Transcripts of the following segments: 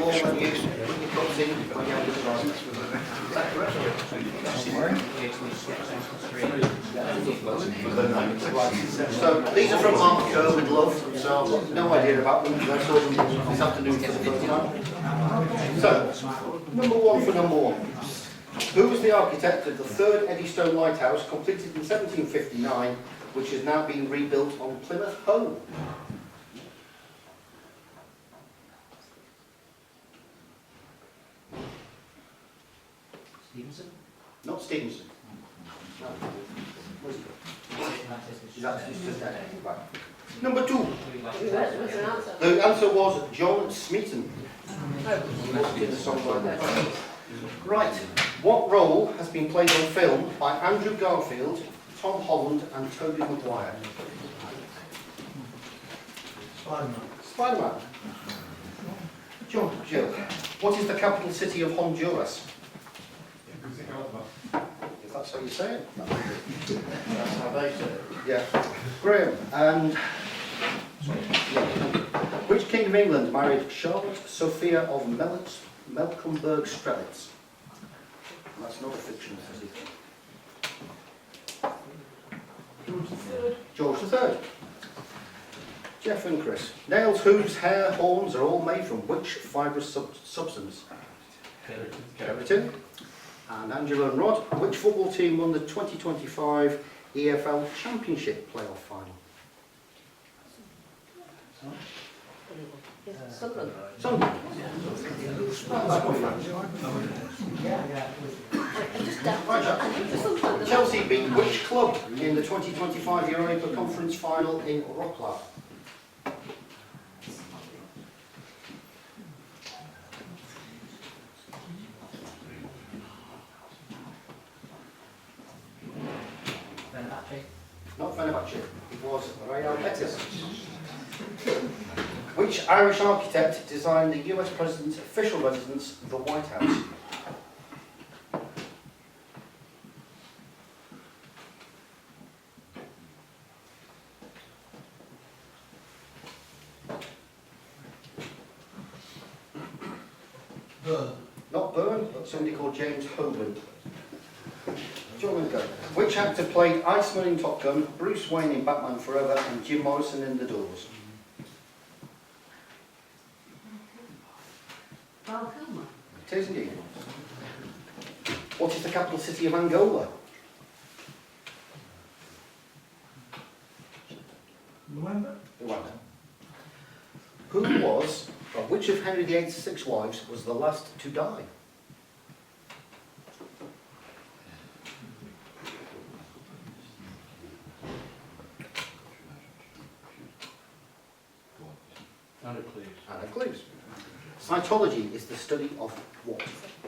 warm when you put your cups in when you have your drive. Is that correct? So these are from Mark Kerr with love, so I've got no idea about them. I saw them this afternoon for the first time. So, number one for number one. Who was the architect of the third Eddystone Lighthouse, completed in 1759, which has now been rebuilt on Plymouth Hoe? Stevenson? Not Stevenson. No. That's just that. Right. Number two. The answer was John Smeaton. Right. What role has been played on film by Andrew Garfield, Tom Holland and Tobey Maguire? Spider-Man. Spider-Man. Jill, what is the capital city of Honduras? If that's how you say it. That's how they say it. Yeah. Graham, and which king of England married Charlotte Sophia of Mecklenburg-Strelitz? That's not a fiction, is it? George III. Jeff and Chris. Nails, hooves, hair, horns are all made from which fibrous substance? Keratin. And Angela and Rod. Which football team won the 2025 EFL Championship playoff final? Sunderland. Chelsea beat which club in the 2025 Europa Conference final in Wrocław? Not Fenerbahce, it was Real Betis. Which Irish architect designed the US President's official residence, the White House? Burn. Not Byrne, but somebody called James Hoagland. John and go. Which actor played Iceman in Top Gun, Bruce Wayne in Batman Forever, and Jim Morrison in The Doors? It is indeed. What is the capital city of Angola? Luanda. Luanda. Who was, or which of Henry VIII's 6 wives was the last to die? Anna Cleves. Anna Cleves. Cytology is the study of what?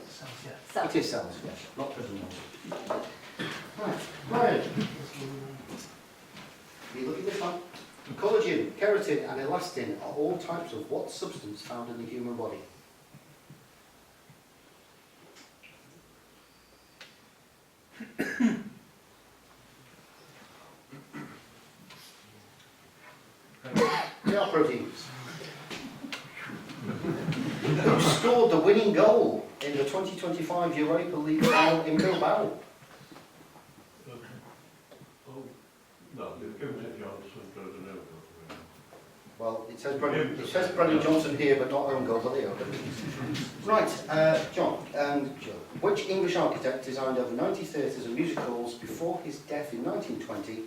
Cells. It is cells, yes, not prison walls. Right, Brian. You look at this one. Collagen, keratin and elastin are all types of what substance found in the human body? They are proteins. Who scored the winning goal in the 2025 Europa League final in Bilbao? Well, it says Brendan Johnson here, but not own goal, but they are. Right, John and Jill. Which English architect designed over 90 theatres and music halls before his death in 1920,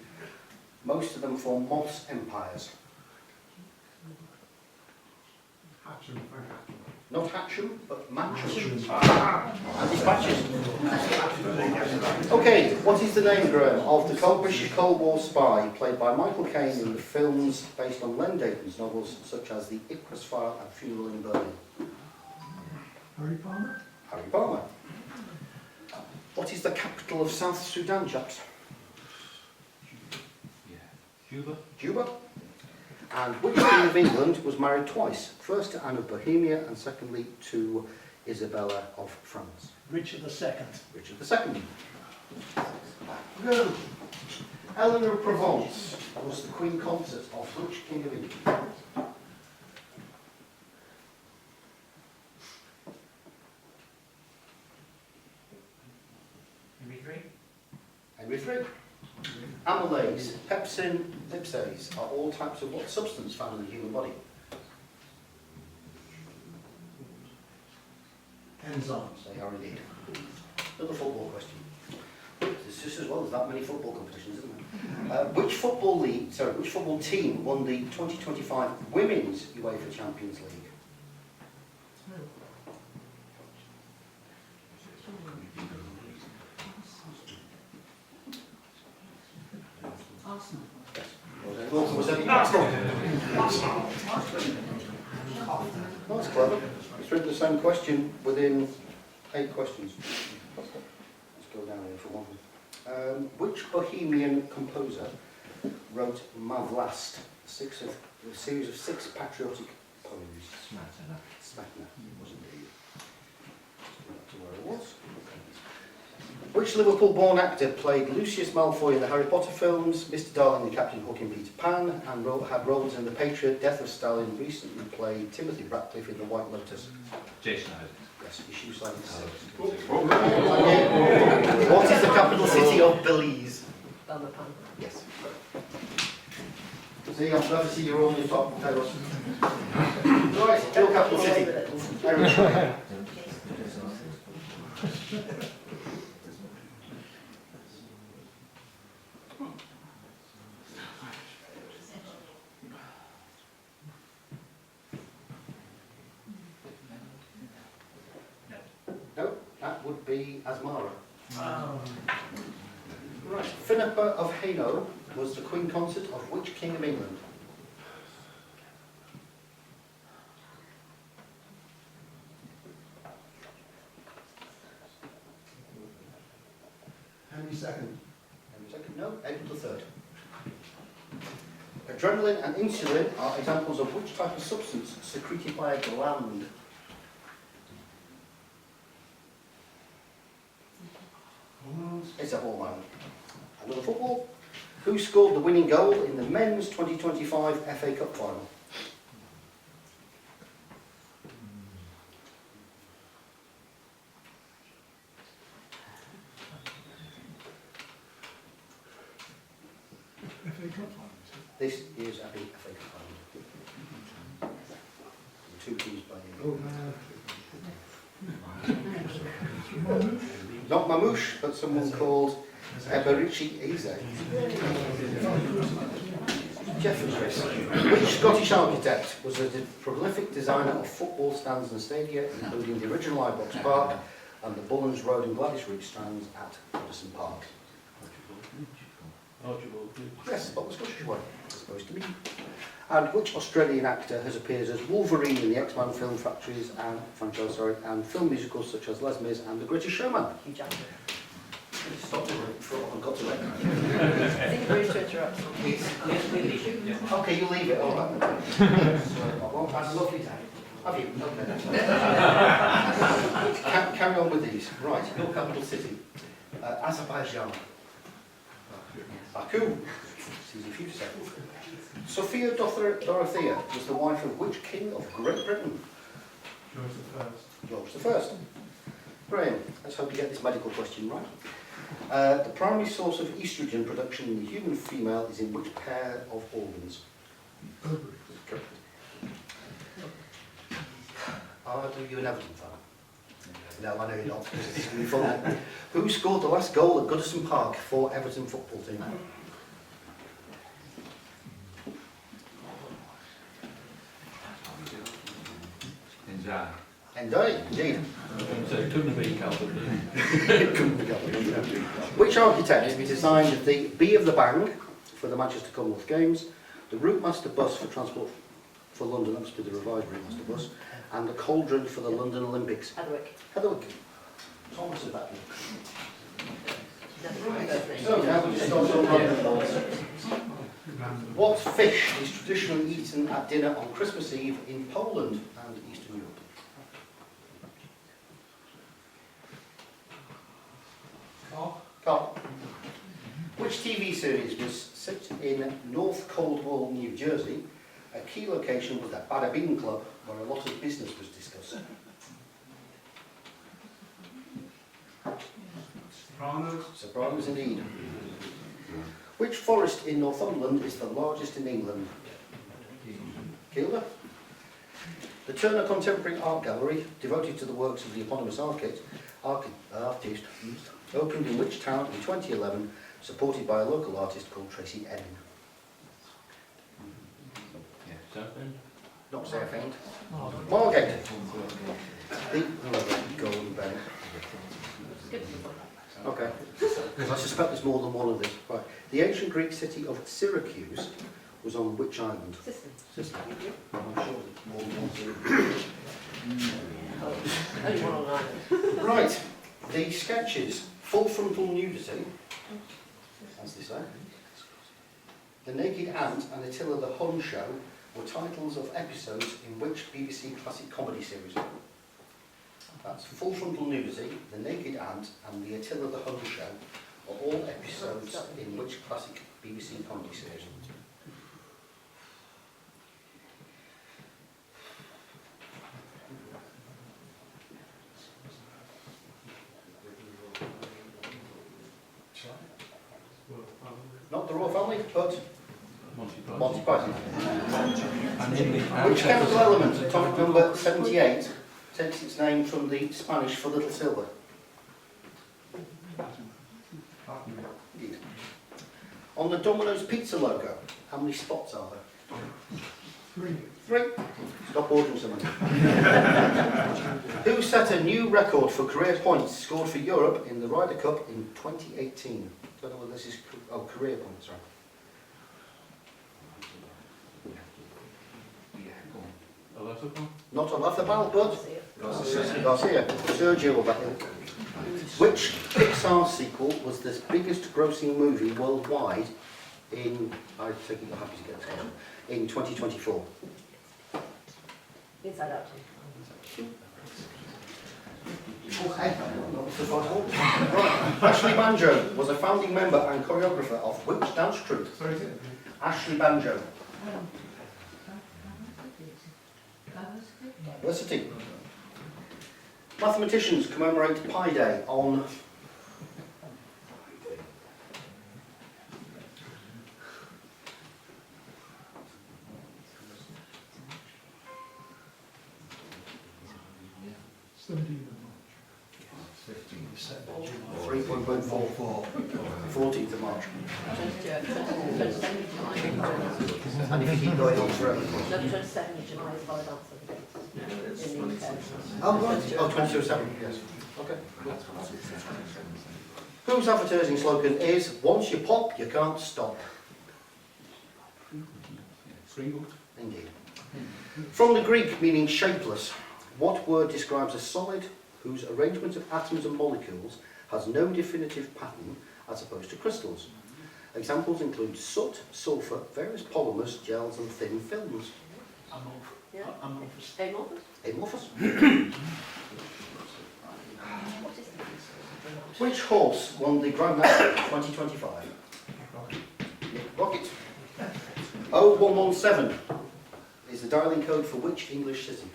most of them for Moths empires? Hatcham. Not Hatcham, but Matcham. And dispatches. Okay, what is the name, Graham, of the British Cold War spy played by Michael Caine in the films based on Len Dayton's novels such as The Ipcress File and Funeral in Berlin? Harry Palmer. Harry Palmer. What is the capital of South Sudan, chaps? Juba. And which Queen of England was married twice? First to Anne of Bohemia and secondly to Isabella of France. Richard II. Richard II. Go. Eleanor of Provence was the Queen Consort of which King of England? Ipsin ipses are all types of what substance found in the human body? Enzymes. They are indeed. Another football question. It's just as well, there's that many football competitions, isn't there? Which football team won the 2025 Women's UEFA Champions League? Arsenal. Was it Arsenal? That's clever. It's written the same question within 8 questions. Let's go down here for one. Which Bohemian composer wrote Mavlast, a series of 6 patriotic poems? Smetana. Wasn't it? Back to where it was. Which Liverpool-born actor played Lucius Malfoy in the Harry Potter films, Mr. Darling and Captain Hook in Peter Pan, and had roles in The Patriot, Death of Stalin, recently played Timothy Ratcliffe in The White Lotus? Jason Isaacs. Yes, issue slide. What is the capital city of Belize? Belmopan. Yes. See, I'm glad to see you're all in the top. Right, still capital city. Irish. No, that would be Asmara. Right, Philippa of Hainault was the Queen Consort of which King of England? Henry II. Henry II? No, Edward III. Adrenaline and insulin are examples of which type of substance secreted by a gland? It's a hormone. Another football. Who scored the winning goal in the men's 2025 FA Cup final? FA Cup final. This is a big FA Cup final. 2 teams playing. Not Mamouche, but someone called Eberici Eze. Jeffries. Which Scottish architect was a prolific designer of football stands and stadia, including the original Ibrox Park and the Bullens Road and Gladys Route stands at Goodison Park? Archibald. Yes, but the Scottish way, it's supposed to be. And which Australian actor has appeared as Wolverine in the X-Men film franchise and film musicals such as Les Mis and The Greatest Showman? Hugh Jackman. Stop it before I've got to it. I think we're to interrupt. Okay, you leave it, all right. I won't have a lovely day. Have you? Okay. Carry on with these. Right, your capital city. Azerbaijan. Baku. It's easy for you to say. Sophia Dorothea was the wife of which king of Great Britain? George I. Graham, let's hope you get this medical question right. The primary source of estrogen production in the human female is in which pair of organs? Ovaries. Correct. Are you an Everton fan? No, I know you're not, because it's going to be fun. Who scored the last goal at Goodison Park for Everton football team? Endai, indeed. So it couldn't have been Calvert. It couldn't be Calvert. Which architect designed the B of the Bang for the Manchester Commonwealth Games, the Routemaster bus for transport for London, that must be the revised Routemaster bus, and the cauldron for the London Olympics? Hedwick. Hedwick. Thomas is back. Right. So now we just start on random balls. What fish is traditionally eaten at dinner on Christmas Eve in Poland and Eastern Europe? Carp. Which TV series was set in North Caldwell, New Jersey? A key location was the Bada Bing Club, where a lot of business was discussed. Sopranos. Sopranos indeed. Which forest in Northumberland is the largest in England? Kielder. The Turner Contemporary Art Gallery, devoted to the works of the eponymous artist, opened in which town in 2011, supported by a local artist called Tracy Emin? Yeah, Southend. Not Southend. Margate. The golden bell. Okay. I suspect there's more than one of these. Right. The ancient Greek city of Syracuse was on which island? System. I'm sure there's more than one. Only one on island. Right. The sketches, Full Frontal Nudity, as they say, The Naked Ant and Attila the Hun Show were titles of episodes in which BBC classic comedy series? That's Full Frontal Nudity, The Naked Ant and The Attila the Hun Show are all episodes in which classic BBC comedy series? Not the Royal Family, but Monty Python. Monty Python. And in the Which chemical element, atomic number 78, takes its name from the Spanish for little silver? Indeed. On the Domino's pizza logo, how many spots are there? 3. Stop ordering something. Who set a new record for career points scored for Europe in the Ryder Cup in 2018? Don't know whether this is career points, right? Olafsson. Not Olafsson, but Garcia. Sergio Olafsson. Which Pixar sequel was the biggest grossing movie worldwide in, I take it you're happy to get this question, in 2024? Inside Out. Okay. Right. Ashley Banjo was a founding member and choreographer of which dance troupe? Ashley Banjo. Diversity. Mathematicians commemorate Pi Day on July. 3.14, 14th of March. And if you keep going on forever. No, 22nd of July is Valid Answer Date in the UK. Oh, right. Oh, 22/7, yes. Okay. Whose advertising slogan is, once you pop, you can't stop? Indeed. From the Greek meaning shapeless, what word describes a solid whose arrangement of atoms and molecules has no definitive pattern as opposed to crystals? Examples include soot, sulfur, various polymers, gels and thin films. Yeah. Amorphous. Amorphous? Amorphous. What is it? Which horse won the Grand National 2025? Rocket. 0117 is the dialing code for which English city?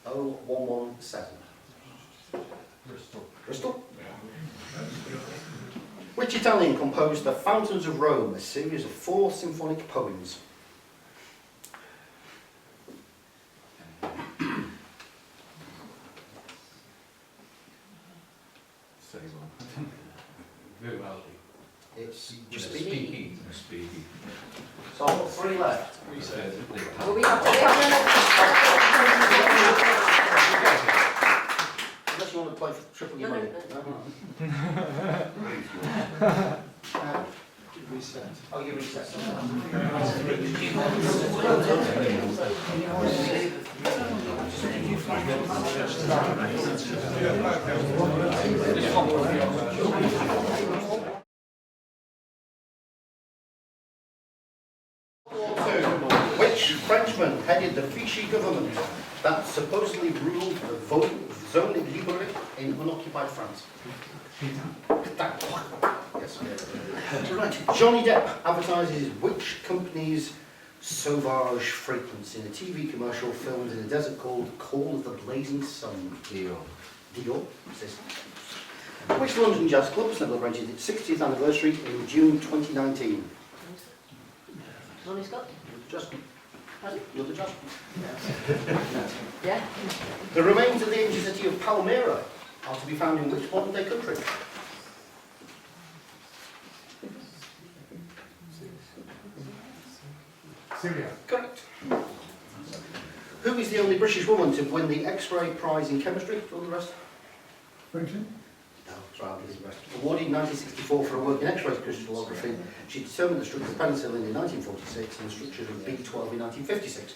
0117. Bristol. Which Italian composed The Fountains of Rome, a series of 4 symphonic poems? Vivaldi. It's just Speaking. So I've got 3 left. Well, we have to Unless you want to play for triple your No, money. no, No? Oh, you reset. Which Frenchman headed the Vichy government that supposedly ruled the zone libre in unoccupied France? Yes. Right. Johnny Depp advertises which company's Sauvage fragrance in a TV commercial filmed in a desert called Call of the Blazing Sun? Dior. Dior. What's this? Which London Jazz Club celebrated its 60th anniversary in June 2019? Ronnie Scott? Just Has it? you're the judge. Yeah. The remains of the ancient city of Palmyra are to be found in which modern-day country? Syria. Correct. Who is the only British woman to win the X-ray prize in chemistry? Do you want the rest? Franklin. No, that's right, this is the rest. Awarded in 1964 for her work in X-ray crystallography, she determined the structure of penicillin in 1946 and the structure of B12 in 1956.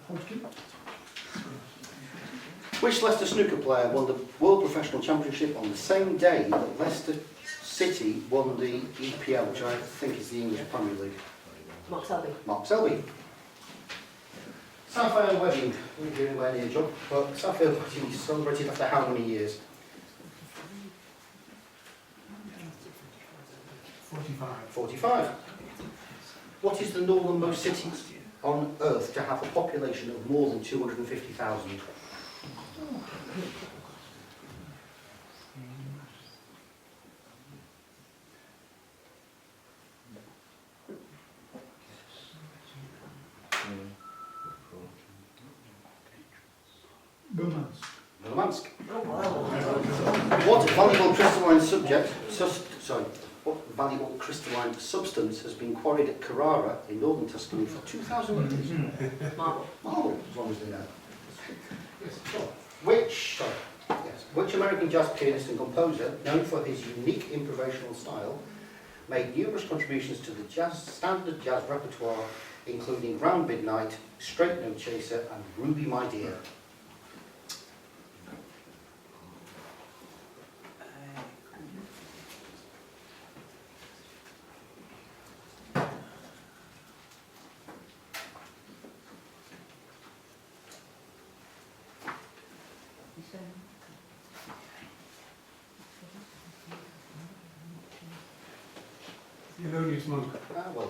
Hodgkin. Which Leicester snooker player won the World Professional Championship on the same day that Leicester City won the EPL, which I think is the English Premier League? Mark Selby. Mark Selby. Sapphire Wedding, we don't hear anywhere near John, but Sapphire Wedding is celebrated after how many years? 45. 45. What is the northernmost city on Earth to have a population of more than 250,000? Murmansk. Murmansk. Oh, wow. What valuable crystalline substance has been quarried at Carrara in northern Tuscany for 2,000 years? Marble. Marble, as long as they know. Which American jazz pianist and composer, known for his unique improvisational style, made numerous contributions to the standard jazz repertoire, including Round Midnight, Straight No Chaser, and Ruby My Dear? Thelonious Monk. Well.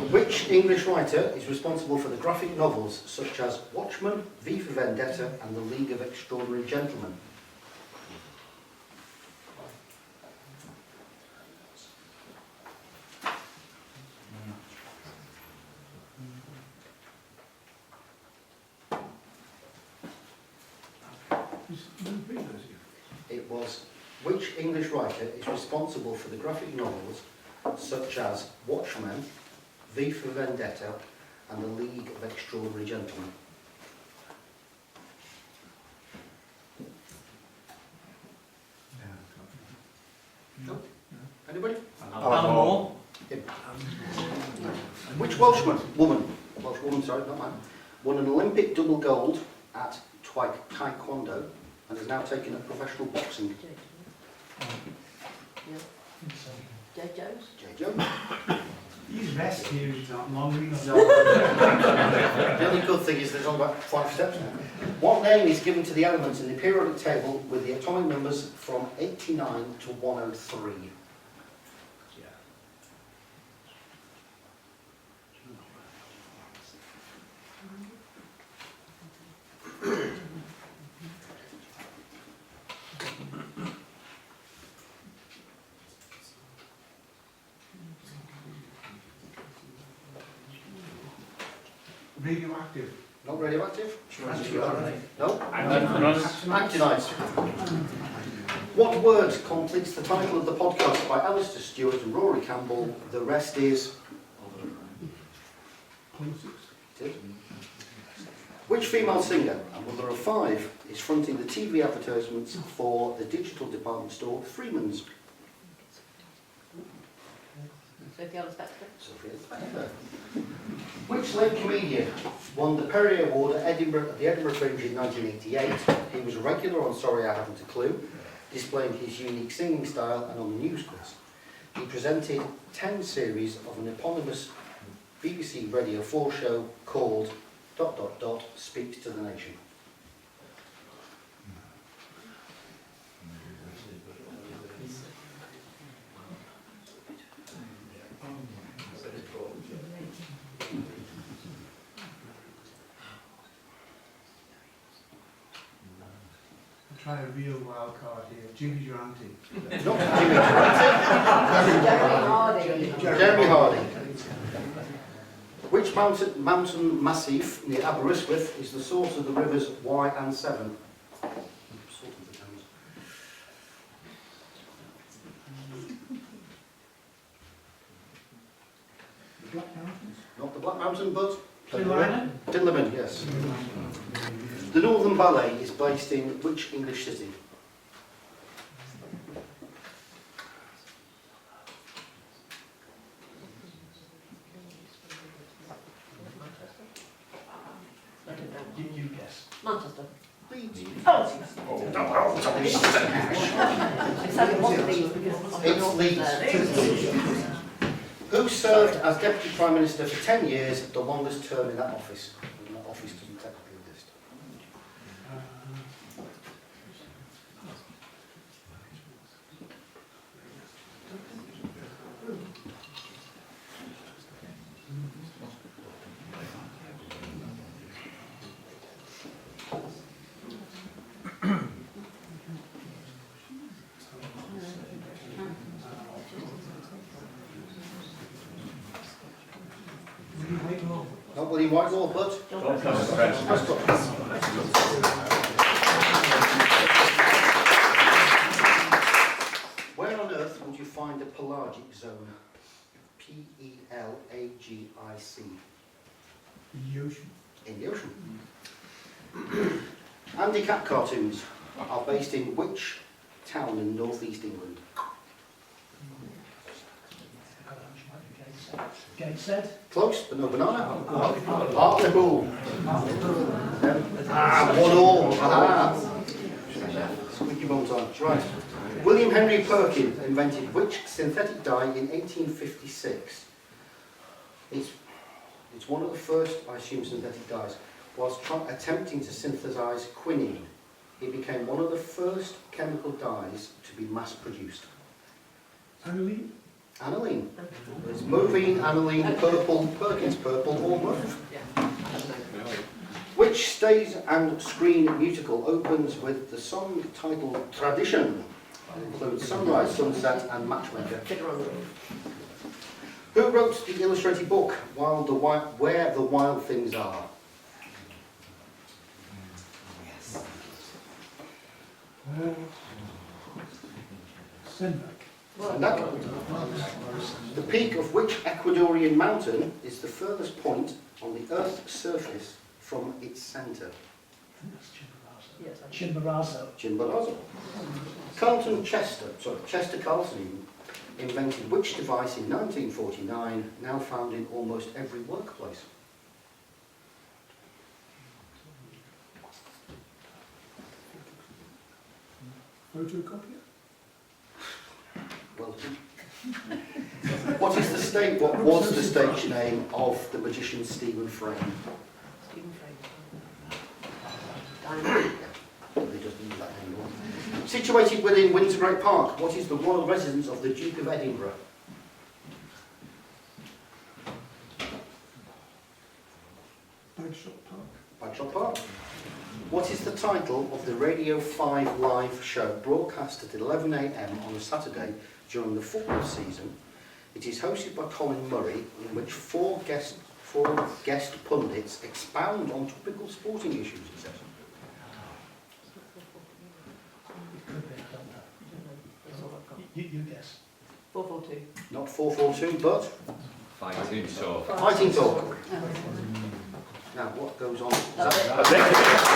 Which English writer is responsible for the graphic novels such as Watchmen, V for Vendetta, and The League of Extraordinary Gentlemen? It was which English writer is responsible for the graphic novels such as Watchmen, V for Vendetta, and The League of Extraordinary Gentlemen? No? Anybody? Alan Moore. Him. Which Welsh woman, sorry, not man, won an Olympic double gold at Taekwondo and has now taken up professional boxing? Yeah. Jay Jones? Jay Jones. He's rescued not long enough. The only good thing is there's only about 5 steps now. What name is given to the elements in the periodic table with the atomic numbers from 89 to 103? Radioactive. Not radioactive? No? Actinides. Actinides. What word completes the title of the podcast by Alistair Stewart and Rory Campbell? The rest is... Which female singer, and mother of 5, is fronting the TV advertisements for the digital department store Freeman's? Sophie Ellis-Bextor? Sophie Ellis-Bextor. Which late comedian won the Perrier Award at the Edinburgh Fringe in 1988? He was a regular on Sorry I Haven't a Clue, displaying his unique singing style and on the news quiz. He presented 10 series of an eponymous BBC Radio 4 show called ... Speaks to the Nation. Try a real wild card here. Jingy's your auntie. Not Jimmy Durante. Jeremy Hardy. Which mountain massif near Aberystwyth is the source of the rivers Wye and Severn? Black Mountains? Not the Black Mountain, but Carolina? Dinlaman, yes. The Northern Ballet is based in which English city? You guess. Manchester. Leeds. Oh, it's only one of these because of the It's North Leeds. there. Who served as Deputy Prime Minister for 10 years, the longest term in that office? And that office doesn't technically exist. Not William Whitelaw, but Don't come with friends. Prescott. Where on earth would you find a pelagic zone? P-E-L-A-G-I-C. The ocean. In the ocean. Handicap cartoons are based in which town in northeast England? Gateshead. Close, but no banana. Hartlepool. 1-1. Aha. Squeaky bum time. Right. William Henry Perkin invented which synthetic dye in 1856? It's one of the first, I assume, synthetic dyes. Whilst attempting to synthesize quinine, it became one of the first chemical dyes to be mass-produced. Aniline. Aniline. It's moving, aniline, purple, Perkins purple, or mauve. Which stage and screen musical opens with the song titled Tradition? It includes Sunrise, Sunset and Matchmaker. Figure on the roof. Who wrote the illustrated book Where the Wild Things Are? Sendak. The peak of which Ecuadorian mountain is the furthest point on the Earth's surface from its centre? Yes, I Chimborazo. Chimborazo. Chester Carlson invented which device in 1949, now found in almost every workplace? Photocopier. Well done. What is the stage? What was the stage name of the magician Stephen Frame? Stephen Frame. Diamond. He doesn't use that anymore. Situated within Windsor Great Park, what is the royal residence of the Duke of Edinburgh? Bagshot Park. Bagshot Park. What is the title of the Radio 5 live show broadcast at 11 AM on a Saturday during the football season? It is hosted by Colin Murray, in which four guest pundits expound on topical sporting issues, it says. That's all I've got. You guess. 442. Not 442, but Fighting talk. Fighting Talk. Now, what goes on? Is That's that-